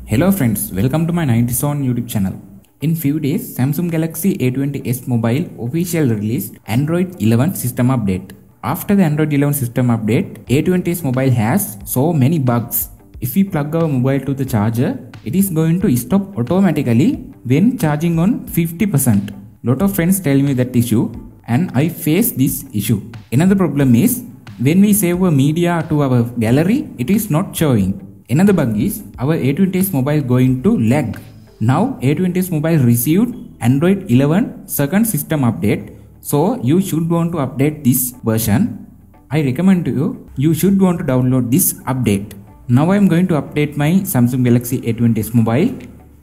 Hello friends, welcome to my 90s on YouTube channel. In few days, Samsung Galaxy A20s mobile official released Android 11 system update. After the Android 11 system update, A20s mobile has so many bugs. If we plug our mobile to the charger, it is going to stop automatically when charging on 50%. Lot of friends tell me that issue and I face this issue. Another problem is when we save a media to our gallery, it is not showing. Another bug is our A20s mobile going to lag. Now A20s mobile received Android 11 second system update, so you should want to update this version. I recommend to you should want to download this update. Now I am going to update my Samsung Galaxy A20s mobile.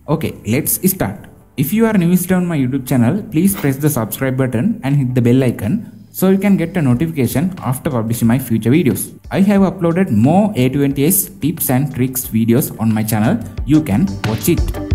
Okay, let's start. If you are new on my YouTube channel, please press the subscribe button and hit the bell icon so you can get a notification after publishing my future videos. I have uploaded more A20s tips and tricks videos on my channel. You can watch it.